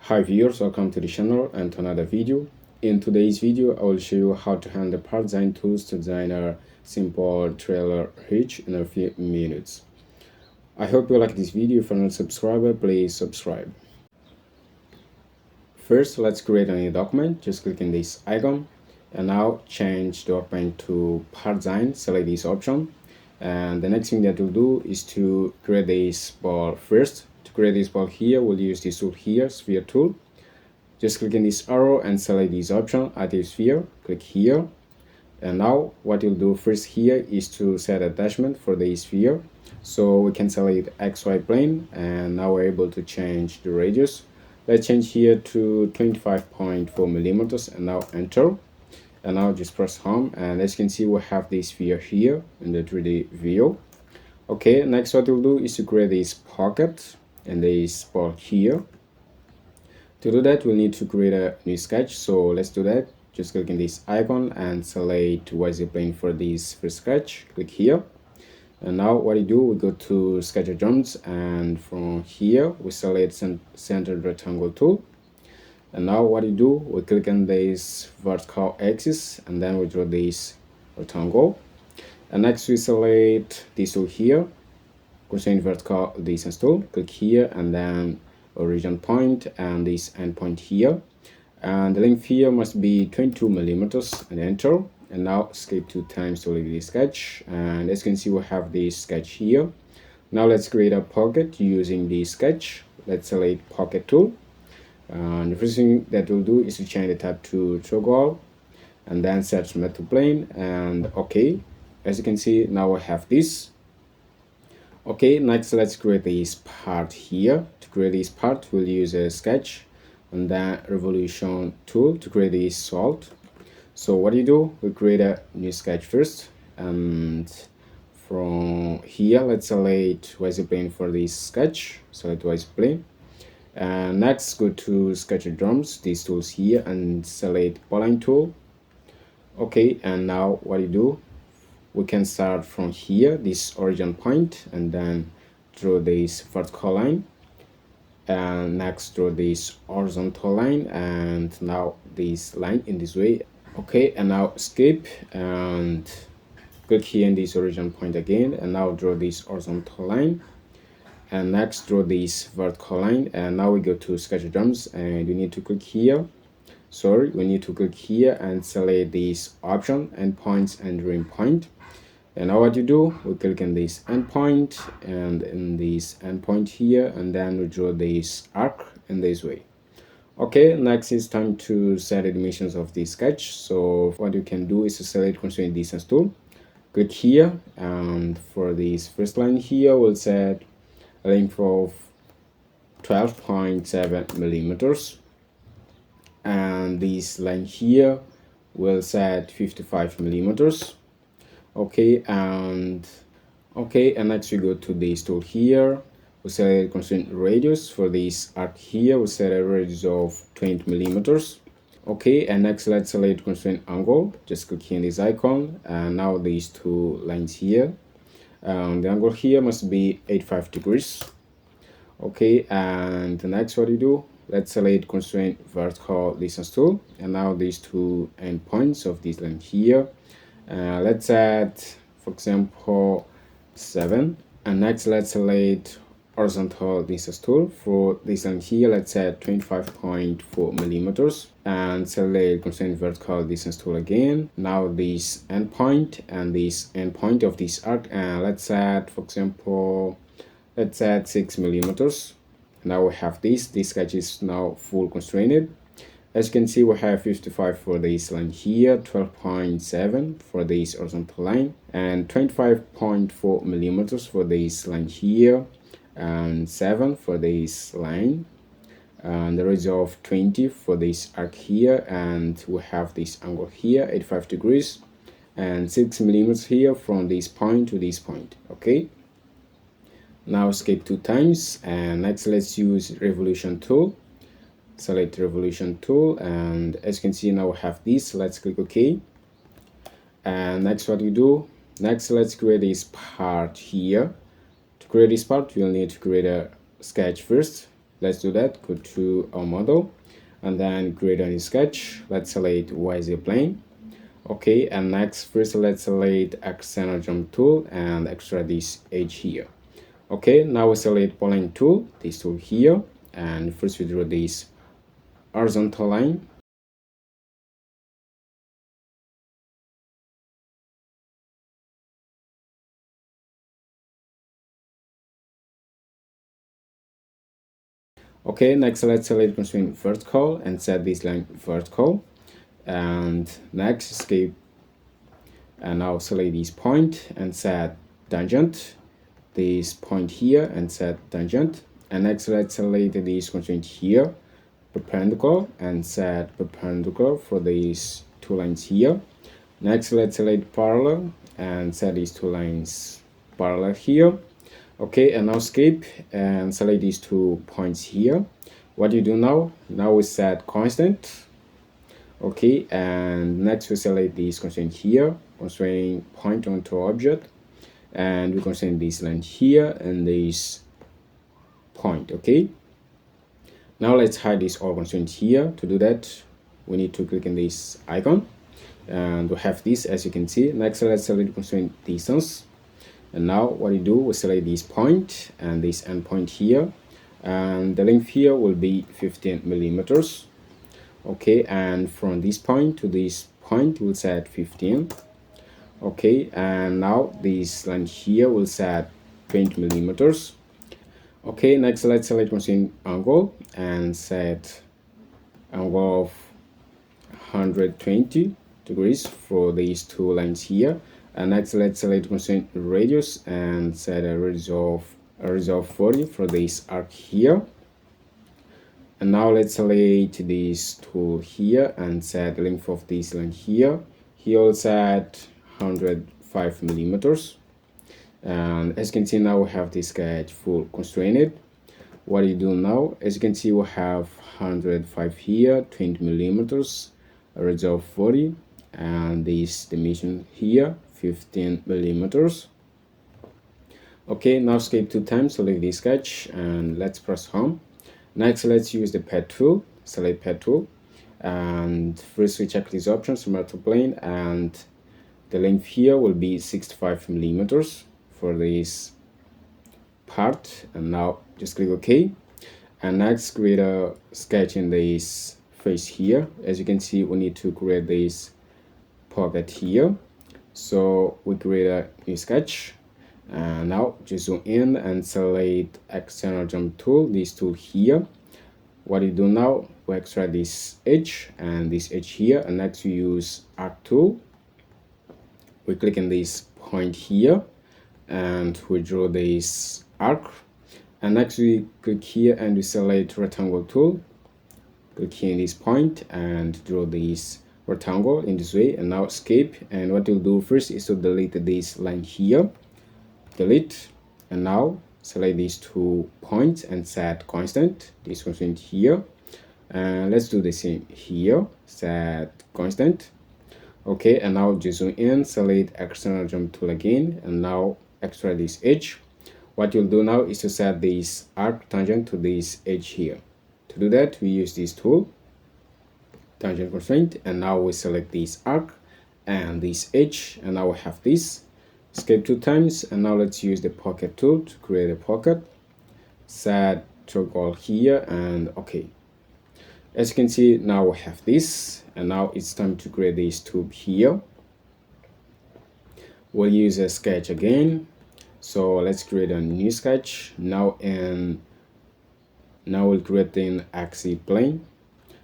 Hi viewers, welcome to the channel and to another video. In today's video, I will show you how to handle the part design tools to design a simple trailer hitch in a few minutes. I hope you like this video. If you're not a subscriber, please subscribe. First, let's create a new document. Just click on this icon and now change the document to part design. Select this option. And the next thing that we'll do is to create this ball first. To create this ball here, we'll use this tool here, sphere tool. Just click on this arrow and select this option, active sphere. Click here. And now what you'll do first here is to set attachment for the sphere. So we can select XY plane, and now we're able to change the radius. Let's change here to 25.4 millimeters and now enter. And now just press home, and as you can see we have this sphere here in the 3D view. Okay, next what we'll do is to create this pocket and this ball here. To do that, we'll need to create a new sketch. So let's do that. Just click on this icon and select YZ plane for this first sketch. Click here. And now what you do, we go to sketch adjustments, and from here we select centered rectangle tool. And now what you do, we click on this vertical axis and then we draw this rectangle. And next we select this tool here, constraint vertical distance tool. Click here and then origin point and this end point here. And the length here must be 22 millimeters and enter. And now skip 2 times to leave this sketch. And as you can see, we have this sketch here. Now let's create a pocket using this sketch. Let's select pocket tool. And the first thing that we'll do is to change the type to toggle and then set submit to plane and okay. As you can see, now we have this. Okay, next let's create this part here. To create this part, we'll use a sketch and then revolution tool to create this salt. So what you do, we create a new sketch first, and from here let's select YZ plane for this sketch. Select YZ plane. And next go to sketch drums, these tools here, and select polyline tool. Okay, and now what you do, we can start from here, this origin point, and then draw this vertical line, and next draw this horizontal line, and now this line in this way. Okay, and now skip and click here in this origin point again, and now draw this horizontal line. And next draw this vertical line, and now we go to sketch drums and we need to click here. We need to click here and select this option, endpoints and rim point. And now what you do, we click on this endpoint and in this endpoint here, and then we draw this arc in this way. Okay, next is time to set the dimensions of this sketch. So what you can do is to select constraint distance tool. Click here, and for this first line here, we'll set a length of 12.7 millimeters, and this line here will set 55 millimeters. Okay, and next we go to this tool here. We select constraint radius. For this arc here, we set a radius of 20 millimeters. Okay, and next let's select constraint angle. Just click here in this icon, and now these two lines here. The angle here must be 85 degrees. Okay, and the next what you do, let's select constraint vertical distance tool, and now these two endpoints of this line here, let's set, for example, 7. And next let's select horizontal distance tool. For this line here, let's set 25.4 millimeters and select constraint vertical distance tool again. Now this endpoint and this endpoint of this arc, and let's set, for example, let's add 6 millimeters. Now we have this sketch is now full constrained. As you can see, we have 55 for this line here, 12.7 for this horizontal line, and 25.4 millimeters for this line here, and 7 for this line, and the radius of 20 for this arc here, and we have this angle here, 85 degrees, and 6 millimeters here from this point to this point. Okay, now skip 2 times, and next let's use revolution tool. Select revolution tool, and as you can see, now we have this. Let's click OK. And next what you do, next let's create this part here. To create this part, we'll need to create a sketch first. let's do that. Go to our model and then create a new sketch. Let's select YZ plane. Okay, and next first let's select external jump tool and extract this edge here. Okay, now we select polyline tool, this tool here, and first we draw this horizontal line. Okay, next let's select constraint vertical and set this line vertical. And next escape, and now select this point and set tangent, this point here and set tangent. And next let's select this constraint here, perpendicular, and set perpendicular for these two lines here. Next let's select parallel and set these two lines parallel here. Okay, and now escape and select these 2 points here. What you do now we set constant. Okay, and next we select this constraint here, constraint point onto object, and we constrain this line here and this point. Okay, now let's hide this all constraint here. To do that, we need to click on this icon and we have this, as you can see. Next let's select constraint distance, and now what you do, we select this point and this endpoint here, and the length here will be 15 millimeters. Okay, and from this point to this point we'll set 15. Okay, and now this line here will set 20 millimeters. Okay, next let's select constraint angle and set angle of 120 degrees for these two lines here. And next let's select constraint radius and set a radius of 40 for this arc here. And now let's select this tool here and set the length of this line here. Here we'll set 105 millimeters. And as you can see, now we have this sketch full constrained. What you do now, as you can see, we have 105 here, 20 millimeters, a radius of 40, and this dimension here 15 millimeters. Okay, now escape 2 times, select the sketch and let's press home. Next let's use the pad tool, select pad tool, and first we check these options, vertical plane, and the length here will be 65 millimeters for this part. And now just click OK, and next create a sketch in this face here. As you can see, we need to create this pocket here, so we create a new sketch. And now just zoom in and select external jump tool, this tool here. What you do now, we extract this edge and this edge here, and next we use arc tool. We click on this point here and we draw this arc, and next we click here and we select rectangle tool. Click here in this point and draw this rectangle in this way, and now escape. And what you'll do first is to delete this line here, delete, and now select these 2 points and set constant, this constant here, and let's do the same here, set constant. Okay, and now just zoom in, select external jump tool again, and now extract this edge. What you'll do now is to set this arc tangent to this edge here. To do that, we use this tool, tangent constraint, and now we select this arc and this edge, and now we have this. Escape 2 times, and now let's use the pocket tool to create a pocket. Set toggle here and OK. As you can see, now we have this, and now it's time to create this tube here. We'll use a sketch again, so let's create a new sketch. Now we'll create an axis plane.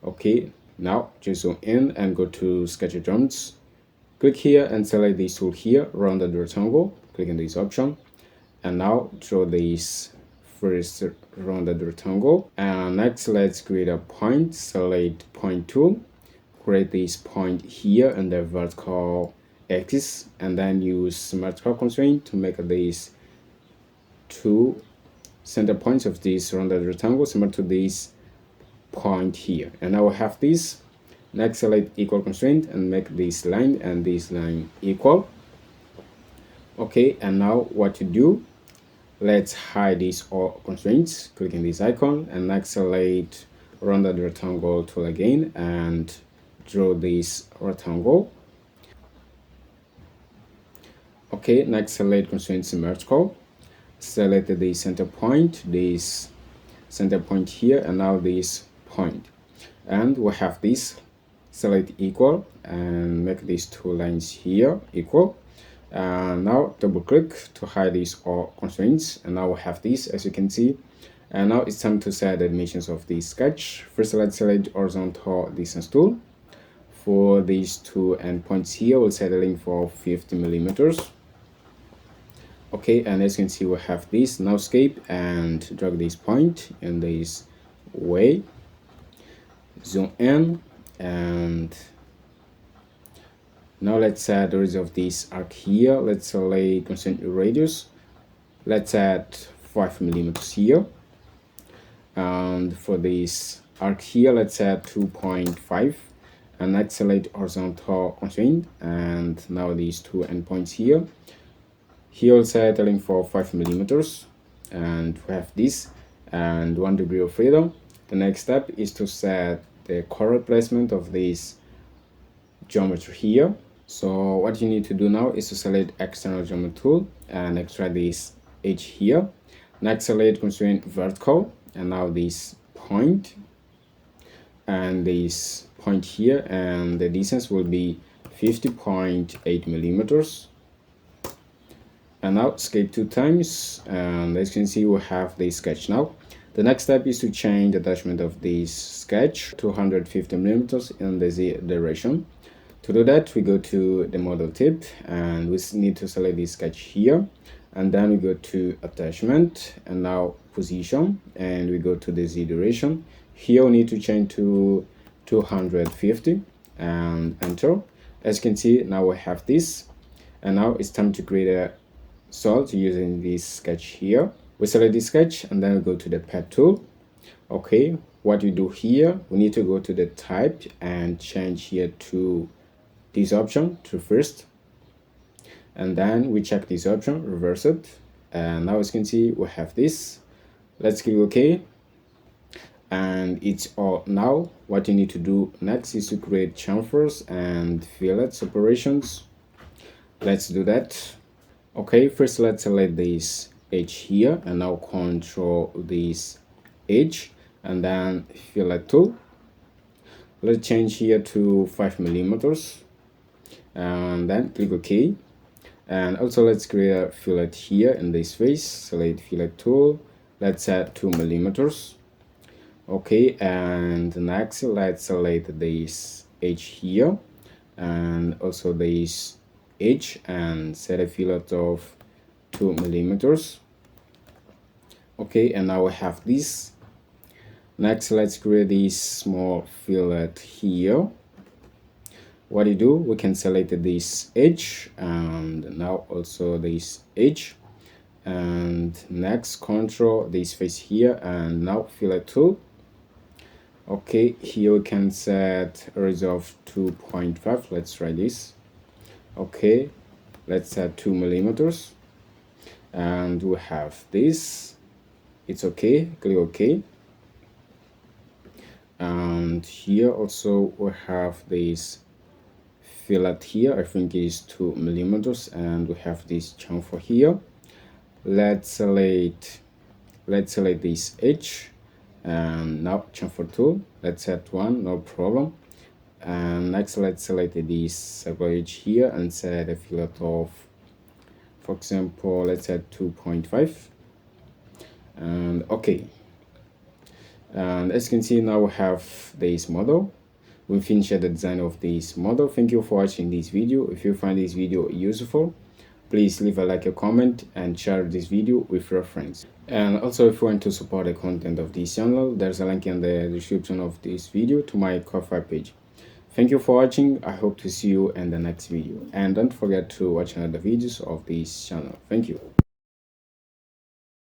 Okay, now just zoom in and go to sketch adjustments. Click here and select this tool here, rounded rectangle. Click on this option, and now draw this first rounded rectangle. And next let's create a point. Select point tool, create this point here on the vertical axis, and then use vertical constraint to make these 2 center points of this rounded rectangle similar to this point here. And now we have this. Next select equal constraint and make this line and this line equal. Okay, and now what to do, Let's hide these all constraints, clicking this icon, and next select render the rectangle tool again and draw this rectangle. Okay, next select constraints vertical, select the center point, this center point here, and now this point, and we have this. Select equal and make these two lines here equal, and now double click to hide these all constraints, and now we have this, as you can see. And now it's time to set the dimensions of the sketch. First, let's select horizontal distance tool. For these two endpoints here, we'll set a length for 50 millimeters. Okay, and as you can see, we have this. Now escape and drag this point in this way. Zoom in, and now let's add the radius of this arc here. Let's select constraint radius. Let's add 5 millimeters here. And for this arc here, let's add 2.5, and let's select horizontal constraint, and now these two endpoints here. Here we'll set a length for 5 millimeters, and we have this and 1 degree of freedom. The next step is to set the correct placement of this geometry here. So what you need to do now is to select external geometry tool and extract this edge here. Next, select constraint vertical, and now this point and this point here, and the distance will be 50.8 millimeters. And now escape 2 times, and as you can see, we have the sketch now. The next step is to change the attachment of this sketch to 150 millimeters in the Z direction. To do that, we go to the model tip, and we need to select this sketch here, and then we go to attachment, and now position, and we go to the Z direction. Here we need to change to 250 and enter. As you can see, now we have this, and now it's time to create a solve using this sketch here. We select this sketch, and then we go to the pad tool. Okay, what we do here, we need to go to the type and change here to this option to first, and then we check this option, reverse it, and now as you can see, we have this. Let's click OK, and it's all. Now what you need to do next is to create chamfers and fillet separations. Let's do that. Okay, first let's select this edge here, and now control this edge, and then fillet tool. Let's change here to 5 millimeters, and then click OK. And also let's create a fillet here in this face. Select fillet tool. Let's add 2 millimeters. Okay, and next let's select this edge here, and also this edge, and set a fillet of 2 millimeters. Okay, and now we have this. Next, let's create this small fillet here. What you do, we can select this edge, and now also this edge, and next control this face here, and now fillet tool. Okay, here we can set a radius of 2.5. Let's try this. Okay, let's set 2 millimeters, and we have this. It's okay, click OK. And here also we have this fillet here. I think it is 2 millimeters, and we have this chamfer here. Let's select this edge, and now chamfer tool. Let's set 1, no problem. And next, let's select this circle edge here and set a fillet of, for example, let's set 2.5. And okay, and as you can see, now we have this model. We finished the design of this model. Thank you for watching this video. If you find this video useful, please leave a like, a comment, and share this video with your friends. And also, if you want to support the content of this channel, there's a link in the description of this video to my Ko-fi page. Thank you for watching. I hope to see you in the next video, and don't forget to watch another videos of this channel. Thank you.